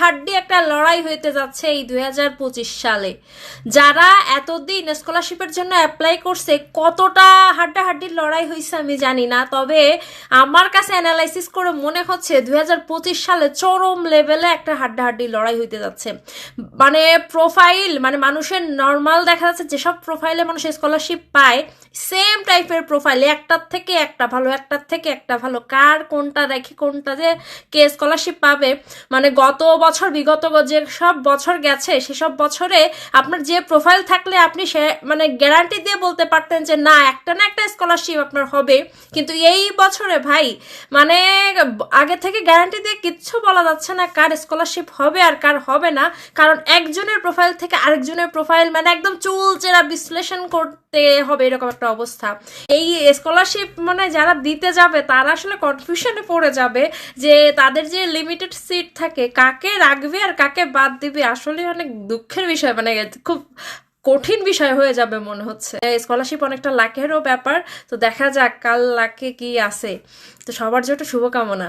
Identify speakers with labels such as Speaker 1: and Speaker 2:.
Speaker 1: হাড্ডাহাড্ডি একটা লড়াই হইতে যাচ্ছে এই 2025 সালে। যারা এতদিন স্কলারশিপের জন্য অ্যাপ্লাই করছে, কতটা হাড্ডাহাড্ডির লড়াই হয়েছে আমি জানি না, তবে আমার কাছে অ্যানালাইসিস করে মনে হচ্ছে 2025 সালে চরম লেভেলে একটা হাড্ডাহাড্ডি লড়াই হইতে যাচ্ছে। মানে প্রোফাইল, মানে মানুষের নর্মাল দেখা যাচ্ছে যেসব প্রোফাইলে মানুষ স্কলারশিপ পায়, সেম টাইপের প্রোফাইল, একটার থেকে একটা ভালো, একটার থেকে একটা ভালো, কার কোনটা রেখে কোনটা যে কে স্কলারশিপ পাবে। মানে গত বছর, বিগত যে সব বছর গেছে সেসব বছরে আপনার যে প্রোফাইল থাকলে আপনি সে মানে গ্যারান্টি দিয়ে বলতে পারতেন যে না একটা না একটা স্কলারশিপ আপনার হবে। কিন্তু এই বছরে ভাই মানে আগে থেকে গ্যারান্টি দিয়ে কিচ্ছু বলা যাচ্ছে না কার স্কলারশিপ হবে আর কার হবে না, কারণ একজনের প্রোফাইল থেকে আরেকজনের প্রোফাইল মানে একদম চুলচেরা বিশ্লেষণ করতে হবে, এরকম একটা অবস্থা। এই স্কলারশিপ মানে যারা দিতে যাবে তারা আসলে কনফিউশনে পড়ে যাবে যে তাদের যে লিমিটেড সিট থাকে কাকে রাখবে আর কাকে বাদ দিবে। আসলে অনেক দুঃখের বিষয়, মানে খুব কঠিন বিষয় হয়ে যাবে মনে হচ্ছে। স্কলারশিপ অনেকটা লাকেরও ব্যাপার, তো দেখা যাক কাল লাকে কি আছে। তো সবার জন্য শুভকামনা।